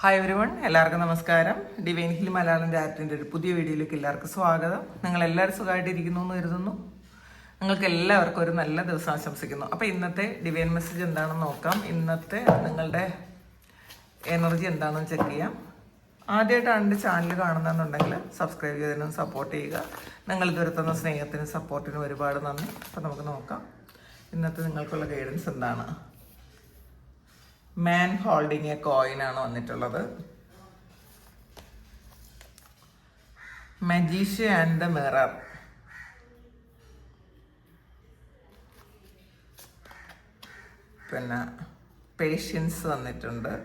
Hi everyone, എല്ലാവർക്കും നമസ്കാരം. Divine hill Malayalam ചാറ്റിൻ്റെ ഒരു പുതിയ വീഡിയോയിലേക്ക് എല്ലാവർക്കും സ്വാഗതം. നിങ്ങളെല്ലാവരും സുഖമായിട്ടിരിക്കുന്നു എന്ന് കരുതുന്നു. നിങ്ങൾക്ക് എല്ലാവർക്കും ഒരു നല്ല ദിവസം ആശംസിക്കുന്നു. അപ്പോൾ ഇന്നത്തെ ഡിവൈൻ മെസ്സേജ് എന്താണെന്ന് നോക്കാം. ഇന്നത്തെ നിങ്ങളുടെ എനർജി എന്താണെന്ന് ചെക്ക് ചെയ്യാം. ആദ്യമായിട്ടാണ് എൻ്റെ ചാനൽ കാണുന്നതെന്നുണ്ടെങ്കിൽ സബ്സ്ക്രൈബ് ചെയ്തതിനും സപ്പോർട്ട് ചെയ്യുക. നിങ്ങൾ ഇതുവരെ സ്നേഹത്തിനും സപ്പോർട്ടിനും ഒരുപാട് നന്ദി. അപ്പോൾ നമുക്ക് നോക്കാം ഇന്നത്തെ നിങ്ങൾക്കുള്ള ഗൈഡൻസ് എന്താണ്. മാൻ ഹോൾഡിങ് എ കോയിൻ ആണ് വന്നിട്ടുള്ളത്. Magician and the mirror. പിന്നെ പേഷ്യൻസ് വന്നിട്ടുണ്ട്.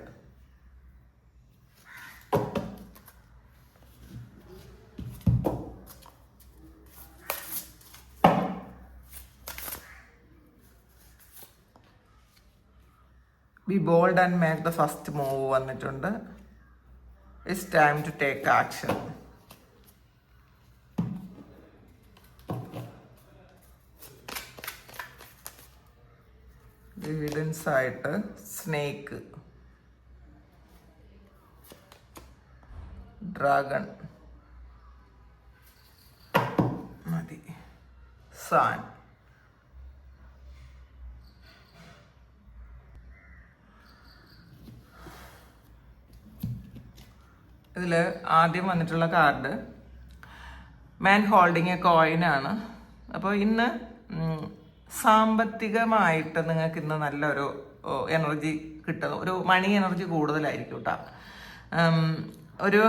Be bold and make the first move വന്നിട്ടുണ്ട്. It's time to take action. Guidance ആയിട്ട് സ്നേക്ക്, ഡ്രാഗൺ മതി, സാൻ. ഇതിൽ ആദ്യം വന്നിട്ടുള്ള card man holding a coin ആണ്. അപ്പോൾ ഇന്ന് സാമ്പത്തികമായിട്ട് നിങ്ങൾക്ക് ഇന്ന് നല്ലൊരു എനർജി കിട്ടുന്നു. ഒരു മണി എനർജി കൂടുതലായിരിക്കും കേട്ടോ. ഒരു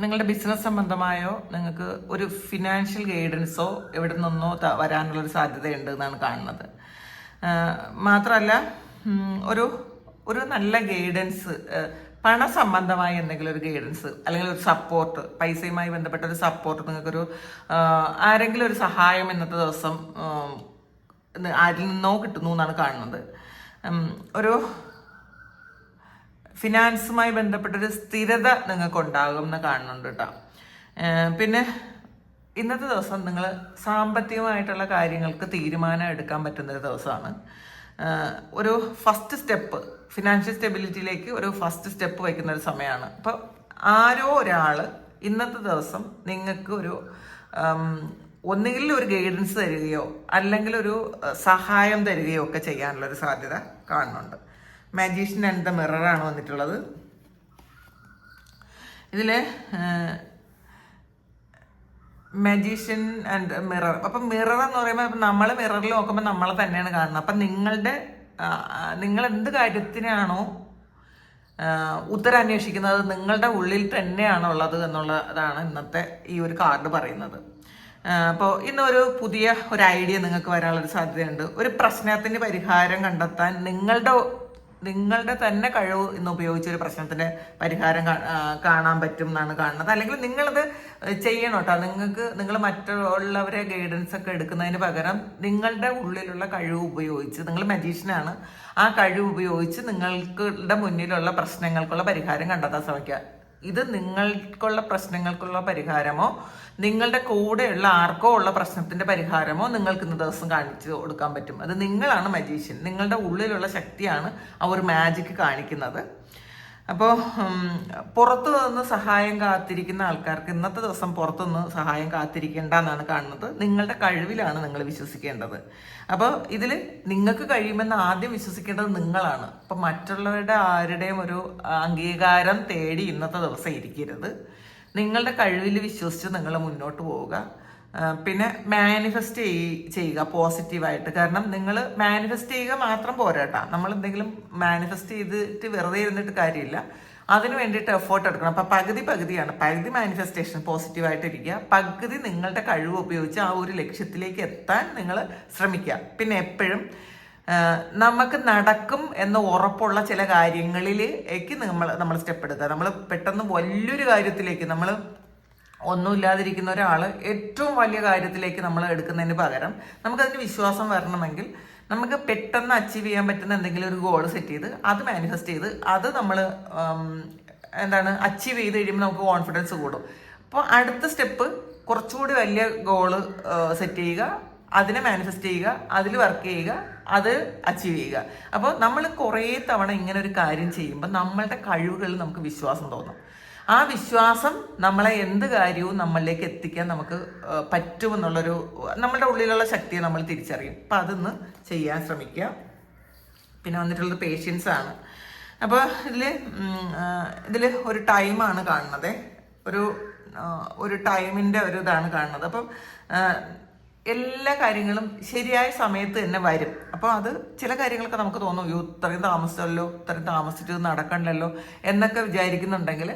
നിങ്ങളുടെ ബിസിനസ് സംബന്ധമായോ നിങ്ങൾക്ക് ഒരു ഫിനാൻഷ്യൽ ഗൈഡൻസോ എവിടെ നിന്നോ വരാനുള്ളൊരു സാധ്യതയുണ്ട് എന്നാണ് കാണുന്നത്. മാത്രമല്ല ഒരു നല്ല ഗൈഡൻസ്, പണസംബന്ധമായ എന്തെങ്കിലും ഒരു ഗൈഡൻസ് അല്ലെങ്കിൽ ഒരു സപ്പോർട്ട്, പൈസയുമായി ബന്ധപ്പെട്ട ഒരു സപ്പോർട്ട്, നിങ്ങൾക്കൊരു ആരെങ്കിലും ഒരു സഹായം ഇന്നത്തെ ദിവസം ആരിൽ നിന്നോ കിട്ടുന്നു എന്നാണ് കാണുന്നത്. ഒരു ഫിനാൻസുമായി ബന്ധപ്പെട്ടൊരു സ്ഥിരത നിങ്ങൾക്ക് ഉണ്ടാകും എന്ന് കാണുന്നുണ്ട് കേട്ടോ. പിന്നെ ഇന്നത്തെ ദിവസം നിങ്ങൾ സാമ്പത്തികമായിട്ടുള്ള കാര്യങ്ങൾക്ക് തീരുമാനം എടുക്കാൻ പറ്റുന്നൊരു ദിവസമാണ്. ഒരു ഫസ്റ്റ് സ്റ്റെപ്പ്, ഫിനാൻഷ്യൽ സ്റ്റെബിലിറ്റിയിലേക്ക് ഒരു ഫസ്റ്റ് സ്റ്റെപ്പ് വയ്ക്കുന്ന ഒരു സമയമാണ്. അപ്പോൾ ആരോ ഒരാൾ ഇന്നത്തെ ദിവസം നിങ്ങൾക്ക് ഒരു ഒന്നുകിൽ ഒരു ഗൈഡൻസ് തരികയോ അല്ലെങ്കിൽ ഒരു സഹായം തരികയോ ഒക്കെ ചെയ്യാനുള്ളൊരു സാധ്യത കാണുന്നുണ്ട്. മാജീഷ്യൻ ആൻഡ് ദ മിററാണ് വന്നിട്ടുള്ളത്. ഇതിൽ മജീഷ്യൻ ആൻഡ് മിറർ. അപ്പം മിറർ എന്ന് പറയുമ്പോൾ നമ്മൾ മിററിൽ നോക്കുമ്പോൾ നമ്മളെ തന്നെയാണ് കാണുന്നത്. അപ്പം നിങ്ങൾ എന്ത് കാര്യത്തിനാണോ ഉത്തരം അന്വേഷിക്കുന്നത് നിങ്ങളുടെ ഉള്ളിൽ തന്നെയാണോ ഉള്ളത് എന്നുള്ളതാണ് ഇന്നത്തെ ഈ ഒരു കാർഡ് പറയുന്നത്. അപ്പോൾ ഇന്നൊരു പുതിയ ഒരു ഐഡിയ നിങ്ങൾക്ക് വരാനുള്ളൊരു സാധ്യതയുണ്ട്. ഒരു പ്രശ്നത്തിന് പരിഹാരം കണ്ടെത്താൻ നിങ്ങളുടെ തന്നെ കഴിവ് ഇന്ന് ഉപയോഗിച്ച് ഒരു പ്രശ്നത്തിന്റെ പരിഹാരം കാണാൻ പറ്റും എന്നാണ് കാണുന്നത്. അല്ലെങ്കിൽ നിങ്ങളത് ചെയ്യണം കേട്ടോ. നിങ്ങൾ മറ്റുള്ളവരെ ഗൈഡൻസ് ഒക്കെ എടുക്കുന്നതിന് പകരം നിങ്ങളുടെ ഉള്ളിലുള്ള കഴിവ് ഉപയോഗിച്ച്, നിങ്ങൾ മജീഷ്യനാണ്, ആ കഴിവ് ഉപയോഗിച്ച് നിങ്ങളുടെ മുന്നിലുള്ള പ്രശ്നങ്ങൾക്കുള്ള പരിഹാരം കണ്ടെത്താൻ ശ്രമിക്കുക. ഇത് നിങ്ങൾക്കുള്ള പ്രശ്നങ്ങൾക്കുള്ള പരിഹാരമോ നിങ്ങളുടെ കൂടെയുള്ള ആർക്കോ ഉള്ള പ്രശ്നത്തിന്റെ പരിഹാരമോ നിങ്ങൾക്ക് ഇന്ന ദിവസം കാണിച്ചു കൊടുക്കാൻ പറ്റും. അത് നിങ്ങളാണ് മജീഷ്യൻ. നിങ്ങളുടെ ഉള്ളിലുള്ള ശക്തിയാണ് ആ ഒരു മാജിക് കാണിക്കുന്നത്. അപ്പോൾ പുറത്തു നിന്ന് സഹായം കാത്തിരിക്കുന്ന ആൾക്കാർക്ക് ഇന്നത്തെ ദിവസം പുറത്തുനിന്ന് സഹായം കാത്തിരിക്കേണ്ട എന്നാണ് കാണുന്നത്. നിങ്ങളുടെ കഴിവിലാണ് നിങ്ങൾ വിശ്വസിക്കേണ്ടത്. അപ്പോൾ ഇതിൽ നിങ്ങൾക്ക് കഴിയുമെന്ന് ആദ്യം വിശ്വസിക്കേണ്ടത് നിങ്ങളാണ്. അപ്പം മറ്റുള്ളവരുടെ ആരുടെയും ഒരു അംഗീകാരം തേടി ഇന്നത്തെ ദിവസം ഇരിക്കരുത്. നിങ്ങളുടെ കഴിവിൽ വിശ്വസിച്ച് നിങ്ങൾ മുന്നോട്ട് പോവുക. പിന്നെ മാനിഫെസ്റ്റ് ചെയ്യുക പോസിറ്റീവായിട്ട്. കാരണം നിങ്ങൾ മാനിഫെസ്റ്റ് ചെയ്യുക മാത്രം പോരാട്ടാ. നമ്മൾ എന്തെങ്കിലും മാനിഫെസ്റ്റ് ചെയ്തിട്ട് വെറുതെ ഇരുന്നിട്ട് കാര്യമില്ല. അതിന് വേണ്ടിയിട്ട് എഫേർട്ട് എടുക്കണം. അപ്പം പകുതിയാണ്. പകുതി മാനിഫെസ്റ്റേഷൻ പോസിറ്റീവായിട്ട് ഇരിക്കുക, പകുതി നിങ്ങളുടെ കഴിവ് ഉപയോഗിച്ച് ആ ഒരു ലക്ഷ്യത്തിലേക്ക് എത്താൻ നിങ്ങൾ ശ്രമിക്കുക. പിന്നെ എപ്പോഴും നമുക്ക് നടക്കും എന്ന് ഉറപ്പുള്ള ചില കാര്യങ്ങളിലേക്ക് നമ്മൾ സ്റ്റെപ്പ് എടുക്കുക. നമ്മൾ പെട്ടെന്ന് വലിയൊരു കാര്യത്തിലേക്ക്, നമ്മൾ ഒന്നുമില്ലാതിരിക്കുന്ന ഒരാൾ ഏറ്റവും വലിയ കാര്യത്തിലേക്ക് നമ്മൾ എടുക്കുന്നതിന് പകരം നമുക്കതിന് വിശ്വാസം വരണമെങ്കിൽ നമുക്ക് പെട്ടെന്ന് അച്ചീവ് ചെയ്യാൻ പറ്റുന്ന എന്തെങ്കിലും ഒരു ഗോൾ സെറ്റ് ചെയ്ത് അത് മാനിഫെസ്റ്റ് ചെയ്ത് അത് നമ്മൾ അച്ചീവ് ചെയ്ത് കഴിയുമ്പോൾ നമുക്ക് കോൺഫിഡൻസ് കൂടും. അപ്പോൾ അടുത്ത സ്റ്റെപ്പ് കുറച്ചുകൂടി വലിയ ഗോള് സെറ്റ് ചെയ്യുക, അതിനെ മാനിഫെസ്റ്റ് ചെയ്യുക, അതിൽ വർക്ക് ചെയ്യുക, അത് അച്ചീവ് ചെയ്യുക. അപ്പോൾ നമ്മൾ കുറേ തവണ ഇങ്ങനെ ഒരു കാര്യം ചെയ്യുമ്പോൾ നമ്മളുടെ കഴിവുകളിൽ നമുക്ക് വിശ്വാസം തോന്നും. ആ വിശ്വാസം നമ്മളെ എന്ത് കാര്യവും നമ്മളിലേക്ക് എത്തിക്കാൻ നമുക്ക് പറ്റുമെന്നുള്ളൊരു നമ്മളുടെ ഉള്ളിലുള്ള ശക്തിയെ നമ്മൾ തിരിച്ചറിയും. അപ്പം അതൊന്ന് ചെയ്യാൻ ശ്രമിക്കുക. പിന്നെ വന്നിട്ടുള്ളത് പേഷ്യൻസ് ആണ്. അപ്പോൾ ഇതിൽ ഒരു ടൈമാണ് കാണുന്നത്, ഒരു ടൈമിൻ്റെ ഒരു ഇതാണ് കാണുന്നത്. അപ്പം എല്ലാ കാര്യങ്ങളും ശരിയായ സമയത്ത് തന്നെ വരും. അപ്പോൾ അത് ചില കാര്യങ്ങളൊക്കെ നമുക്ക് തോന്നും, ഇത്രയും താമസിച്ചല്ലോ, ഇത്രയും താമസിച്ചിട്ട് നടക്കണ്ടല്ലോ എന്നൊക്കെ വിചാരിക്കുന്നുണ്ടെങ്കിൽ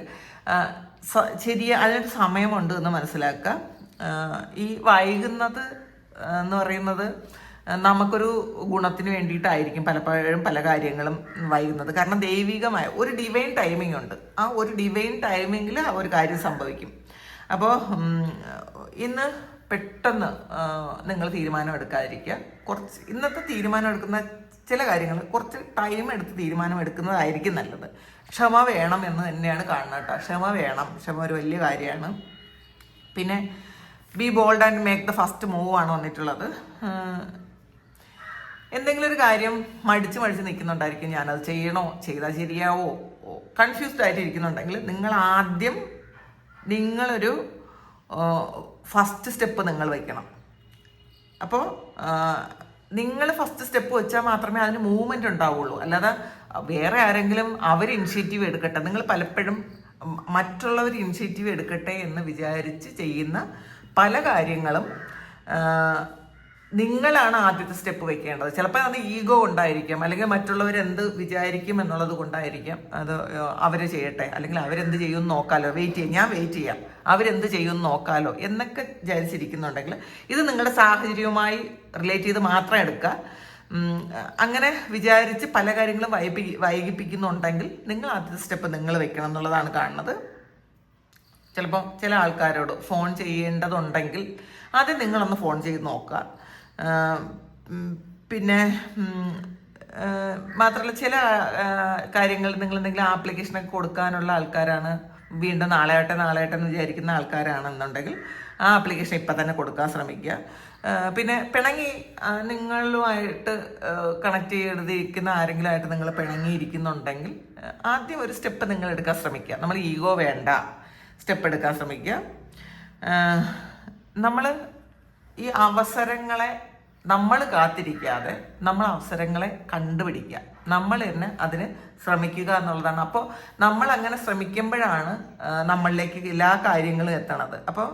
അതിനൊരു സമയമുണ്ട് എന്ന് മനസ്സിലാക്കുക. ഈ വൈകുന്നത് എന്ന് പറയുന്നത് നമുക്കൊരു ഗുണത്തിന് വേണ്ടിയിട്ടായിരിക്കും പലപ്പോഴും പല കാര്യങ്ങളും വൈകുന്നത്. കാരണം ദൈവികമായ ഒരു ഡിവൈൻ ടൈമിംഗ് ഉണ്ട്. ആ ഒരു ഡിവൈൻ ടൈമിങ്ങിൽ ആ ഒരു കാര്യം സംഭവിക്കും. അപ്പോൾ ഇന്ന് പെട്ടെന്ന് നിങ്ങൾ തീരുമാനം എടുക്കാതിരിക്കുക. ഇന്നത്തെ തീരുമാനം എടുക്കുന്ന ചില കാര്യങ്ങൾ കുറച്ച് ടൈം എടുത്ത് തീരുമാനം എടുക്കുന്നതായിരിക്കും നല്ലത്. ക്ഷമ വേണം എന്ന് തന്നെയാണ് കാണുന്നത് കേട്ടോ. ക്ഷമ വേണം, ക്ഷമ ഒരു വലിയ കാര്യമാണ്. പിന്നെ B bold and make the first move ആണ് വന്നിട്ടുള്ളത്. എന്തെങ്കിലും ഒരു കാര്യം മടിച്ച് നിൽക്കുന്നുണ്ടായിരിക്കും, ഞാനത് ചെയ്യണോ, ചെയ്താൽ ശരിയാവോ, കൺഫ്യൂസ്ഡ് ആയിട്ട് ഇരിക്കുന്നുണ്ടെങ്കിൽ നിങ്ങൾ ആദ്യം നിങ്ങളൊരു ഫസ്റ്റ് സ്റ്റെപ്പ് നിങ്ങൾ വയ്ക്കണം. അപ്പോൾ നിങ്ങൾ ഫസ്റ്റ് സ്റ്റെപ്പ് വെച്ചാൽ മാത്രമേ അതിന് മൂവ്മെൻറ്റ് ഉണ്ടാവുള്ളൂ. അല്ലാതെ വേറെ ആരെങ്കിലും അവർ ഇനിഷ്യേറ്റീവ് എടുക്കട്ടെ, നിങ്ങൾ പലപ്പോഴും മറ്റുള്ളവർ ഇനിഷ്യേറ്റീവ് എടുക്കട്ടെ എന്ന് വിചാരിച്ച് ചെയ്യുന്ന പല കാര്യങ്ങളും നിങ്ങളാണ് ആദ്യത്തെ സ്റ്റെപ്പ് വെക്കേണ്ടത്. ചിലപ്പോൾ അത് ഈഗോ ഉണ്ടായിരിക്കാം, അല്ലെങ്കിൽ മറ്റുള്ളവർ എന്ത് വിചാരിക്കും എന്നുള്ളത് കൊണ്ടായിരിക്കാം. അത് അവർ ചെയ്യട്ടെ, അല്ലെങ്കിൽ അവരെന്ത് ചെയ്യുമെന്ന് നോക്കാലോ, ഞാൻ വെയിറ്റ് ചെയ്യാം, അവരെന്ത് ചെയ്യുമെന്ന് നോക്കാലോ എന്നൊക്കെ വിചാരിച്ചിരിക്കുന്നുണ്ടെങ്കിൽ ഇത് നിങ്ങളുടെ സാഹചര്യവുമായി റിലേറ്റ് ചെയ്ത് മാത്രം എടുക്കുക. അങ്ങനെ വിചാരിച്ച് പല കാര്യങ്ങളും വൈകിപ്പിക്കുന്നുണ്ടെങ്കിൽ നിങ്ങൾ ആദ്യത്തെ സ്റ്റെപ്പ് നിങ്ങൾ വെക്കണം എന്നുള്ളതാണ് കാണുന്നത്. ചിലപ്പോൾ ചില ആൾക്കാരോട് ഫോൺ ചെയ്യേണ്ടതുണ്ടെങ്കിൽ അത് നിങ്ങളൊന്ന് ഫോൺ ചെയ്ത് നോക്കുക. പിന്നെ മാത്രമല്ല ചില കാര്യങ്ങൾ നിങ്ങൾ എന്തെങ്കിലും ആപ്ലിക്കേഷനൊക്കെ കൊടുക്കാനുള്ള ആൾക്കാരാണ്, വീണ്ടും നാളെ ആട്ടെ എന്ന് വിചാരിക്കുന്ന ആൾക്കാരാണെന്നുണ്ടെങ്കിൽ ആ ആപ്ലിക്കേഷൻ ഇപ്പം തന്നെ കൊടുക്കാൻ ശ്രമിക്കുക. പിന്നെ പിണങ്ങി നിങ്ങളുമായിട്ട് കണക്ട് ചെയ്തിരിക്കുന്ന ആരെങ്കിലും ആയിട്ട് നിങ്ങൾ പിണങ്ങിയിരിക്കുന്നുണ്ടെങ്കിൽ ആദ്യം ഒരു സ്റ്റെപ്പ് നിങ്ങൾ എടുക്കാൻ ശ്രമിക്കുക. നമ്മൾ ഈഗോ വേണ്ട, സ്റ്റെപ്പ് എടുക്കാൻ ശ്രമിക്കുക. നമ്മൾ ഈ അവസരങ്ങളെ നമ്മൾ കാത്തിരിക്കാതെ നമ്മൾ അവസരങ്ങളെ കണ്ടുപിടിക്കുക, നമ്മൾ തന്നെ അതിന് ശ്രമിക്കുക എന്നുള്ളതാണ്. അപ്പോൾ നമ്മൾ അങ്ങനെ ശ്രമിക്കുമ്പോഴാണ് നമ്മളിലേക്ക് എല്ലാ കാര്യങ്ങളും എത്തണത്. അപ്പോൾ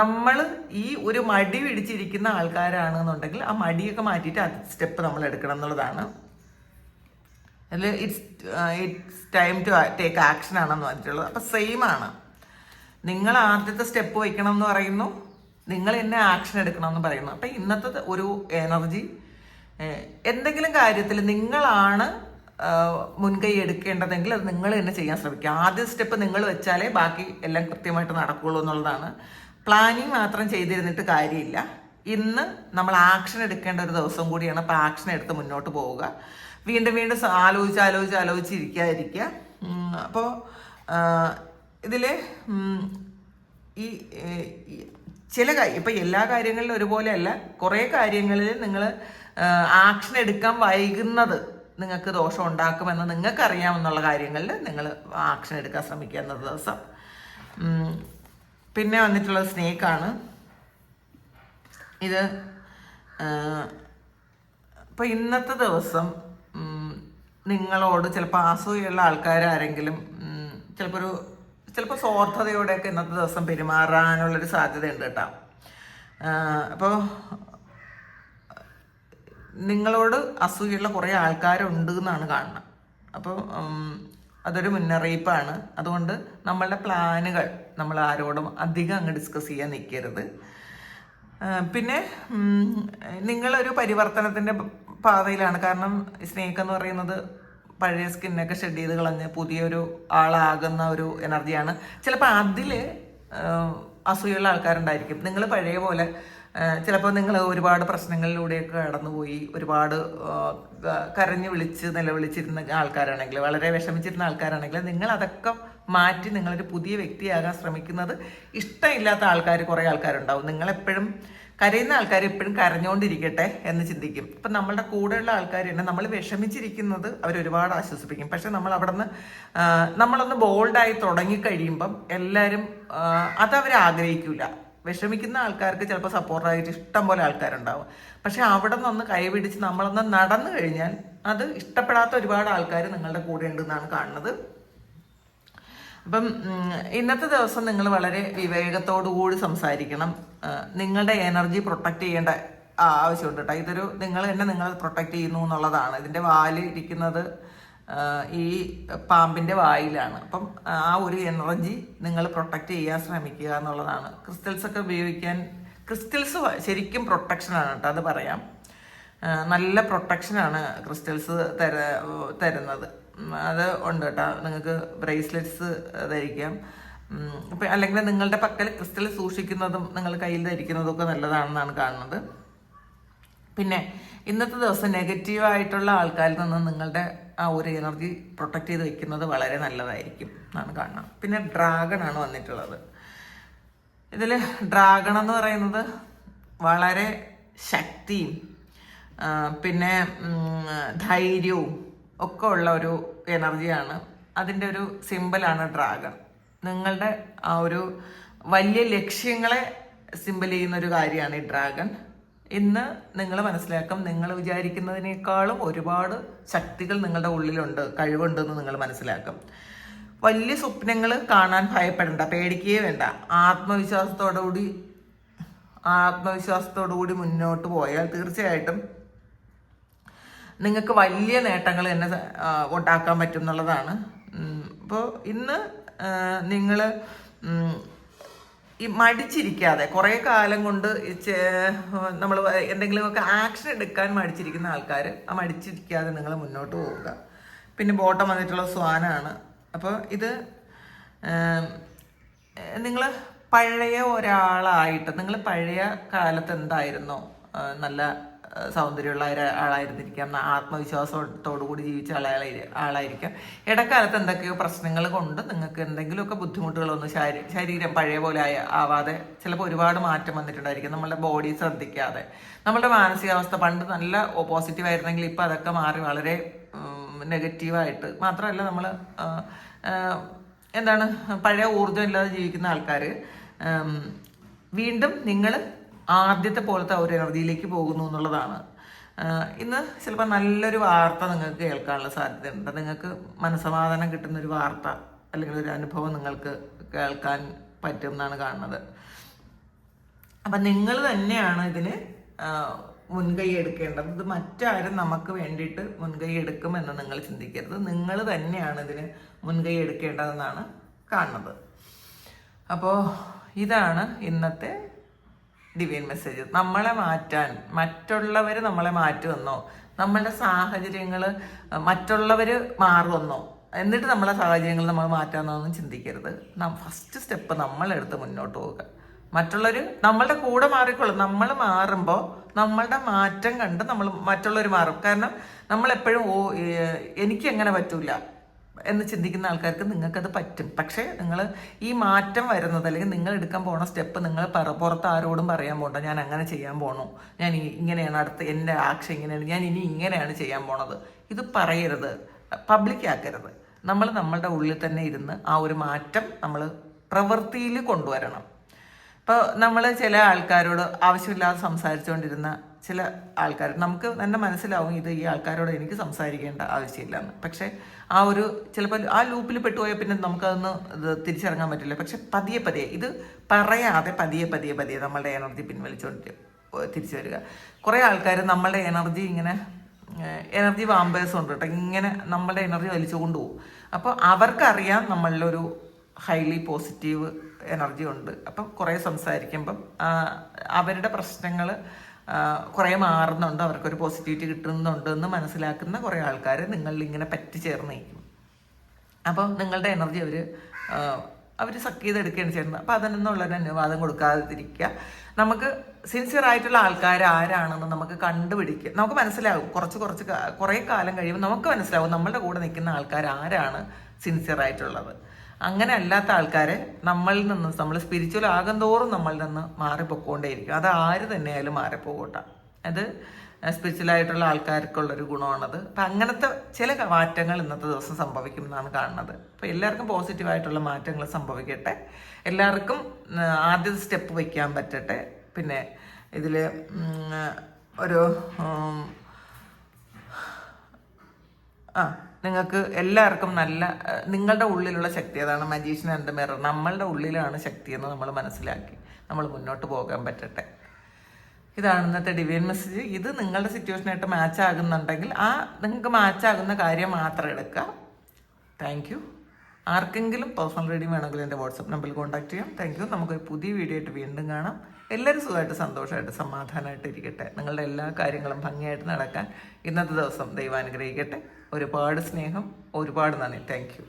നമ്മൾ ഈ ഒരു മടി പിടിച്ചിരിക്കുന്ന ആൾക്കാരാണെന്നുണ്ടെങ്കിൽ ആ മടിയൊക്കെ മാറ്റിയിട്ട് അത് സ്റ്റെപ്പ് നമ്മൾ എടുക്കണം എന്നുള്ളതാണ്. അതിൽ it's time to take action ആണെന്ന് പറഞ്ഞിട്ടുള്ളത്. അപ്പം സെയിം ആണ്. നിങ്ങൾ ആദ്യത്തെ സ്റ്റെപ്പ് വയ്ക്കണം എന്ന് പറയുന്നു, നിങ്ങൾ തന്നെ ആക്ഷൻ എടുക്കണം എന്ന് പറയുന്നു. അപ്പം ഇന്നത്തെ ഒരു എനർജി എന്തെങ്കിലും കാര്യത്തിൽ നിങ്ങളാണ് മുൻകൈ എടുക്കേണ്ടതെങ്കിൽ അത് നിങ്ങൾ തന്നെ ചെയ്യാൻ ശ്രമിക്കുക. ആദ്യ സ്റ്റെപ്പ് നിങ്ങൾ വെച്ചാലേ ബാക്കി എല്ലാം കൃത്യമായിട്ട് നടക്കുകയുള്ളൂ എന്നുള്ളതാണ്. പ്ലാനിങ് മാത്രം ചെയ്തിരുന്നിട്ട് കാര്യമില്ല. ഇന്ന് നമ്മൾ ആക്ഷൻ എടുക്കേണ്ട ഒരു ദിവസം കൂടിയാണ്. അപ്പോൾ ആക്ഷൻ എടുത്ത് മുന്നോട്ട് പോവുക. വീണ്ടും ആലോചിച്ചിരിക്കുക. അപ്പോൾ ഇതിൽ ഈ ഇപ്പം എല്ലാ കാര്യങ്ങളിലും ഒരുപോലെയല്ല, കുറേ കാര്യങ്ങളിൽ നിങ്ങൾ ആക്ഷൻ എടുക്കാൻ വൈകുന്നത് നിങ്ങൾക്ക് ദോഷം ഉണ്ടാക്കുമെന്ന് നിങ്ങൾക്കറിയാമെന്നുള്ള കാര്യങ്ങളിൽ നിങ്ങൾ ആക്ഷൻ എടുക്കാൻ ശ്രമിക്കുക എന്ന ദിവസം. പിന്നെ വന്നിട്ടുള്ളത് സ്നേക്കാണ്. ഇത് ഇപ്പോൾ ഇന്നത്തെ ദിവസം നിങ്ങളോട് ചിലപ്പോൾ അസൂയുള്ള ആൾക്കാരാരെങ്കിലും ചിലപ്പോൾ സ്വാർത്ഥതയോടെയൊക്കെ ഇന്നത്തെ ദിവസം പെരുമാറാനുള്ളൊരു സാധ്യതയുണ്ട് കേട്ടോ. അപ്പോൾ നിങ്ങളോട് അസൂയുള്ള കുറേ ആൾക്കാരുണ്ട് എന്നാണ് കാണുന്നത്. അപ്പോൾ അതൊരു മുന്നറിയിപ്പാണ്. അതുകൊണ്ട് നമ്മളുടെ പ്ലാനുകൾ നമ്മൾ ആരോടും അധികം അങ്ങ് ഡിസ്കസ് ചെയ്യാൻ നിൽക്കരുത്. പിന്നെ നിങ്ങളൊരു പരിവർത്തനത്തിൻ്റെ പാതയിലാണ്. കാരണം സ്നേക്ക് എന്ന് പറയുന്നത് പഴയ സ്കിന്നൊക്കെ ഷെഡ് ചെയ്ത് കളഞ്ഞ് പുതിയൊരു ആളാകുന്ന ഒരു എനർജിയാണ്. ചിലപ്പോൾ അതിൽ അസൂയുള്ള ആൾക്കാരുണ്ടായിരിക്കും. നിങ്ങൾ പഴയ പോലെ ചിലപ്പോൾ നിങ്ങൾ ഒരുപാട് പ്രശ്നങ്ങളിലൂടെയൊക്കെ കടന്നുപോയി, ഒരുപാട് കരഞ്ഞു വിളിച്ച് നിലവിളിച്ചിരുന്ന ആൾക്കാരാണെങ്കിൽ, വളരെ വിഷമിച്ചിരുന്ന ആൾക്കാരാണെങ്കിൽ, നിങ്ങൾ അതൊക്കെ മാറ്റി നിങ്ങളൊരു പുതിയ വ്യക്തിയാകാൻ ശ്രമിക്കുന്നത് ഇഷ്ടമില്ലാത്ത ആൾക്കാർ കുറേ ആൾക്കാരുണ്ടാവും. നിങ്ങളെപ്പോഴും കരയുന്ന ആൾക്കാർ എപ്പോഴും കരഞ്ഞുകൊണ്ടിരിക്കട്ടെ എന്ന് ചിന്തിക്കും. ഇപ്പം നമ്മളുടെ കൂടെയുള്ള ആൾക്കാർ തന്നെ നമ്മൾ വിഷമിച്ചിരിക്കുന്നത് അവരൊരുപാട് ആശ്വസിപ്പിക്കും. പക്ഷെ നമ്മൾ അവിടെ നിന്ന് നമ്മളൊന്ന് ബോൾഡായി തുടങ്ങിക്കഴിയുമ്പം എല്ലാവരും അതവർ ആഗ്രഹിക്കില്ല. വിഷമിക്കുന്ന ആൾക്കാർക്ക് ചിലപ്പോൾ സപ്പോർട്ടായിട്ട് ഇഷ്ടം പോലെ ആൾക്കാരുണ്ടാവും. പക്ഷെ അവിടെ നിന്നൊന്ന് കൈപിടിച്ച് നമ്മളൊന്ന് നടന്നു കഴിഞ്ഞാൽ അത് ഇഷ്ടപ്പെടാത്ത ഒരുപാട് ആൾക്കാർ നിങ്ങളുടെ കൂടെ ഉണ്ടെന്നാണ് കാണുന്നത്. അപ്പം ഇന്നത്തെ ദിവസം നിങ്ങൾ വളരെ വിവേകത്തോടു കൂടി സംസാരിക്കണം. നിങ്ങളുടെ എനർജി പ്രൊട്ടക്റ്റ് ചെയ്യേണ്ട ആവശ്യമുണ്ട് കേട്ടോ. ഇതൊരു നിങ്ങൾ തന്നെ നിങ്ങൾ പ്രൊട്ടക്റ്റ് ചെയ്യുന്നു എന്നുള്ളതാണ്. ഇതിൻ്റെ വാല് ഇരിക്കുന്നത് ഈ പാമ്പിൻ്റെ വായിലാണ്. അപ്പം ആ ഒരു എനർജി നിങ്ങൾ പ്രൊട്ടക്റ്റ് ചെയ്യാൻ ശ്രമിക്കുക എന്നുള്ളതാണ്. ക്രിസ്റ്റൽസൊക്കെ ഉപയോഗിക്കാൻ, ക്രിസ്റ്റൽസ് ശരിക്കും പ്രൊട്ടക്ഷനാണ് കേട്ടോ, അത് പറയാം. നല്ല പ്രൊട്ടക്ഷനാണ് ക്രിസ്റ്റൽസ് തരുന്നത്. അത് ഉണ്ട് കേട്ടോ. നിങ്ങൾക്ക് ബ്രേസ്ലെറ്റ്സ് ധരിക്കാം. ഇപ്പം അല്ലെങ്കിൽ നിങ്ങളുടെ പക്കൽ ക്രിസ്റ്റൽ സൂക്ഷിക്കുന്നതും നിങ്ങൾ കയ്യിൽ ധരിക്കുന്നതും ഒക്കെ നല്ലതാണെന്നാണ് കാണുന്നത്. പിന്നെ ഇന്നത്തെ ദിവസം നെഗറ്റീവായിട്ടുള്ള ആൾക്കാരിൽ നിന്ന് നിങ്ങളുടെ ആ ഒരു എനർജി പ്രൊട്ടക്റ്റ് ചെയ്ത് വെക്കുന്നത് വളരെ നല്ലതായിരിക്കും എന്നാണ് കാണുന്നത്. പിന്നെ ഡ്രാഗൺ ആണ് വന്നിട്ടുള്ളത്. ഇതിൽ ഡ്രാഗൺ എന്ന് പറയുന്നത് വളരെ ശക്തിയും പിന്നെ ധൈര്യവും ഒക്കെ ഉള്ള ഒരു എനർജിയാണ്. അതിൻ്റെ ഒരു സിമ്പലാണ് ഡ്രാഗൺ. നിങ്ങളുടെ ആ ഒരു വലിയ ലക്ഷ്യങ്ങളെ സിമ്പൽ ചെയ്യുന്നൊരു കാര്യമാണ് ഈ ഡ്രാഗൺ. ഇന്ന് നിങ്ങൾ മനസ്സിലാക്കും, നിങ്ങൾ വിചാരിക്കുന്നതിനേക്കാളും ഒരുപാട് ശക്തികൾ നിങ്ങളുടെ ഉള്ളിലുണ്ട്, കഴിവുണ്ടെന്ന് നിങ്ങൾ മനസ്സിലാക്കും. വലിയ സ്വപ്നങ്ങൾ കാണാൻ ഭയപ്പെടേണ്ട, പേടിക്കുകയേ വേണ്ട. ആത്മവിശ്വാസത്തോടുകൂടി മുന്നോട്ട് പോയാൽ തീർച്ചയായിട്ടും നിങ്ങൾക്ക് വലിയ നേട്ടങ്ങൾ തന്നെ ഉണ്ടാക്കാൻ പറ്റും എന്നുള്ളതാണ്. അപ്പോൾ ഇന്ന് നിങ്ങൾ ഈ മടിച്ചിരിക്കാതെ, കുറേ കാലം കൊണ്ട് നമ്മൾ എന്തെങ്കിലുമൊക്കെ ആക്ഷൻ എടുക്കാൻ മടിച്ചിരിക്കുന്ന ആൾക്കാർ ആ മടിച്ചിരിക്കാതെ നിങ്ങൾ മുന്നോട്ട് പോവുക. പിന്നെ ബോട്ടം വന്നിട്ടുള്ള സ്വാനാണ്. അപ്പോൾ ഇത് നിങ്ങൾ പഴയ ഒരാളായിട്ട്, നിങ്ങൾ പഴയ കാലത്ത് എന്തായിരുന്നോ നല്ല സൗന്ദര്യമുള്ള ആളായിരുന്നിരിക്കാം, ആത്മവിശ്വാസത്തോടു കൂടി ജീവിച്ച ആളായിരിക്കാം. ഇടക്കാലത്ത് എന്തൊക്കെയോ പ്രശ്നങ്ങൾ കൊണ്ട് നിങ്ങൾക്ക് എന്തെങ്കിലുമൊക്കെ ബുദ്ധിമുട്ടുകളൊന്നും ശരീരം പഴയ പോലെ ആവാതെ ചിലപ്പോൾ ഒരുപാട് മാറ്റം വന്നിട്ടുണ്ടായിരിക്കും. നമ്മളുടെ ബോഡി ശ്രദ്ധിക്കാതെ, നമ്മളുടെ മാനസികാവസ്ഥ പണ്ട് നല്ല പോസിറ്റീവായിരുന്നെങ്കിൽ ഇപ്പം അതൊക്കെ മാറി വളരെ നെഗറ്റീവായിട്ട്. മാത്രമല്ല നമ്മൾ എന്താണ് പഴയ ഊർജ്ജം ഇല്ലാതെ ജീവിക്കുന്ന ആൾക്കാർ വീണ്ടും നിങ്ങൾ ആദ്യത്തെ പോലത്തെ ഒരു എനർജിയിലേക്ക് പോകുന്നു എന്നുള്ളതാണ്. ഇന്ന് ചിലപ്പോൾ നല്ലൊരു വാർത്ത നിങ്ങൾക്ക് കേൾക്കാനുള്ള സാധ്യതയുണ്ട്. നിങ്ങൾക്ക് മനസ്സമാധാനം കിട്ടുന്നൊരു വാർത്ത അല്ലെങ്കിൽ ഒരു അനുഭവം നിങ്ങൾക്ക് കേൾക്കാൻ പറ്റും എന്നാണ് കാണുന്നത്. അപ്പം നിങ്ങൾ തന്നെയാണ് ഇതിന് മുൻകൈ എടുക്കേണ്ടത്. ഇത് മറ്റാരും നമുക്ക് വേണ്ടിയിട്ട് മുൻകൈ എടുക്കുമെന്ന് നിങ്ങൾ ചിന്തിക്കരുത്. നിങ്ങൾ തന്നെയാണ് ഇതിന് മുൻകൈ എടുക്കേണ്ടതെന്നാണ് കാണുന്നത്. അപ്പോൾ ഇതാണ് ഇന്നത്തെ ഡിവൈൻ മെസ്സേജ്. നമ്മളെ മാറ്റാൻ മറ്റുള്ളവർ നമ്മളെ മാറ്റുമെന്നോ, നമ്മളുടെ സാഹചര്യങ്ങൾ മറ്റുള്ളവർ മാറുമെന്നോ, എന്നിട്ട് നമ്മളെ സാഹചര്യങ്ങൾ നമ്മൾ മാറ്റാമെന്നൊന്നും ചിന്തിക്കരുത്. ഫസ്റ്റ് സ്റ്റെപ്പ് നമ്മളെടുത്ത് മുന്നോട്ട് പോവുക. മറ്റുള്ളവർ നമ്മളുടെ കൂടെ മാറിക്കൊള്ളും. നമ്മൾ മാറുമ്പോൾ നമ്മളുടെ മാറ്റം കണ്ട് മറ്റുള്ളവർ മാറും. കാരണം നമ്മളെപ്പോഴും എനിക്കെങ്ങനെ പറ്റൂല എന്ന് ചിന്തിക്കുന്ന ആൾക്കാർക്ക് നിങ്ങൾക്കത് പറ്റും. പക്ഷേ നിങ്ങൾ ഈ മാറ്റം വരുന്നത്, അല്ലെങ്കിൽ നിങ്ങൾ എടുക്കാൻ പോണ സ്റ്റെപ്പ് നിങ്ങൾ പുറത്ത് ആരോടും പറയാൻ പോകണ്ട. ഞാൻ അങ്ങനെ ചെയ്യാൻ പോണു, ഞാൻ ഇങ്ങനെയാണ്, അടുത്ത് എൻ്റെ ആക്ഷൻ ഇങ്ങനെയാണ്, ഞാൻ ഇനി ഇങ്ങനെയാണ് ചെയ്യാൻ പോണത്. ഇത് പറയരുത്, പബ്ലിക് ആക്കരുത്. നമ്മളുടെ ഉള്ളിൽ തന്നെ ഇരുന്ന് ആ ഒരു മാറ്റം നമ്മൾ പ്രവൃത്തിയിൽ കൊണ്ടുവരണം. ഇപ്പോൾ നമ്മൾ ചില ആൾക്കാരോട് ആവശ്യമില്ലാതെ സംസാരിച്ചുകൊണ്ടിരുന്ന ചില ആൾക്കാർ നമുക്ക് തന്നെ മനസ്സിലാവും ഇത് ഈ ആൾക്കാരോട് എനിക്ക് സംസാരിക്കേണ്ട ആവശ്യമില്ലെന്ന്. പക്ഷേ ആ ഒരു ചിലപ്പോൾ ആ ലൂപ്പിൽ പെട്ടുപോയാൽ പിന്നെ നമുക്കതൊന്ന് തിരിച്ചിറങ്ങാൻ പറ്റില്ല. പക്ഷെ പതിയെ ഇത് പറയാതെ പതിയെ നമ്മളുടെ എനർജി പിൻവലിച്ചുകൊണ്ട് തിരിച്ചു വരിക. കുറേ ആൾക്കാർ നമ്മളുടെ എനർജി വാമ്പേഴ്സ് ഉണ്ട് കേട്ടോ, ഇങ്ങനെ നമ്മളുടെ എനർജി വലിച്ചു കൊണ്ടുപോകും. അപ്പോൾ അവർക്കറിയാം നമ്മളിലൊരു ഹൈലി പോസിറ്റീവ് എനർജി ഉണ്ട്. അപ്പം കുറേ സംസാരിക്കുമ്പം അവരുടെ പ്രശ്നങ്ങൾ കുറേ മാറുന്നുണ്ട്, അവർക്കൊരു പോസിറ്റിവിറ്റി കിട്ടുന്നുണ്ട് എന്ന് മനസ്സിലാക്കുന്ന കുറേ ആൾക്കാർ നിങ്ങളിൽ ഇങ്ങനെ പറ്റിച്ചേർന്ന് നിൽക്കും. അപ്പം നിങ്ങളുടെ എനർജി അവർ സക്ക് ചെയ്തെടുക്കുകയാണ് ചെയ്യുന്നത്. അപ്പം അതിനൊന്നുള്ളൊരു അനുവാദം കൊടുക്കാതിരിക്കുക. നമുക്ക് സിൻസിയർ ആയിട്ടുള്ള ആൾക്കാർ ആരാണെന്ന് നമുക്ക് കണ്ടുപിടിക്കുക, നമുക്ക് മനസ്സിലാവും. കുറേ കാലം കഴിയുമ്പോൾ നമുക്ക് മനസ്സിലാവും നമ്മളുടെ കൂടെ നിൽക്കുന്ന ആൾക്കാർ ആരാണ് സിൻസിയർ ആയിട്ടുള്ളത്. അങ്ങനെ അല്ലാത്ത ആൾക്കാരെ നമ്മളിൽ നിന്ന്, നമ്മൾ സ്പിരിച്വൽ ആകും തോറും നമ്മളിൽ നിന്ന് മാറിപ്പോയിക്കൊണ്ടേയിരിക്കും. അത് ആര് തന്നെയായാലും മാറിപ്പോകട്ടെ. അത് സ്പിരിച്വലായിട്ടുള്ള ആൾക്കാർക്കുള്ളൊരു ഗുണമാണത്. അപ്പം അങ്ങനത്തെ ചില മാറ്റങ്ങൾ ഇന്നത്തെ ദിവസം സംഭവിക്കും എന്നാണ് കാണുന്നത്. അപ്പോൾ എല്ലാവർക്കും പോസിറ്റീവായിട്ടുള്ള മാറ്റങ്ങൾ സംഭവിക്കട്ടെ. എല്ലാവർക്കും ആദ്യത്തെ സ്റ്റെപ്പ് വയ്ക്കാൻ പറ്റട്ടെ. പിന്നെ ഇതിൽ ഒരു നിങ്ങൾക്ക് എല്ലാവർക്കും നല്ല നിങ്ങളുടെ ഉള്ളിലുള്ള ശക്തി, അതാണ് മജീഷ്യൻ ആൻഡ് മിറർ. നമ്മളുടെ ഉള്ളിലാണ് ശക്തിയെന്ന് നമ്മൾ മനസ്സിലാക്കി നമ്മൾ മുന്നോട്ട് പോകാൻ പറ്റട്ടെ. ഇതാണ് ഇന്നത്തെ ഡിവൈൻ മെസ്സേജ്. ഇത് നിങ്ങളുടെ സിറ്റുവേഷനായിട്ട് മാച്ച് ആകുന്നുണ്ടെങ്കിൽ നിങ്ങൾക്ക് മാച്ചാകുന്ന കാര്യം മാത്രം എടുക്കുക. Thank you. ആർക്കെങ്കിലും പേഴ്സണൽ റീഡിംഗ് വേണമെങ്കിൽ എൻ്റെ വാട്സപ്പ് നമ്പറിൽ കോൺടാക്ട് ചെയ്യാം. Thank you. നമുക്കൊരു പുതിയ വീഡിയോ ആയിട്ട് വീണ്ടും കാണാം. എല്ലാവരും സുഖമായിട്ട് സന്തോഷമായിട്ട് സമാധാനമായിട്ട് ഇരിക്കട്ടെ. നിങ്ങളുടെ എല്ലാ കാര്യങ്ങളും ഭംഗിയായിട്ട് നടക്കാൻ ഇന്നത്തെ ദിവസം ദൈവം അനുഗ്രഹിക്കട്ടെ. ഒരുപാട് സ്നേഹം, ഒരുപാട് നന്ദി. Thank you.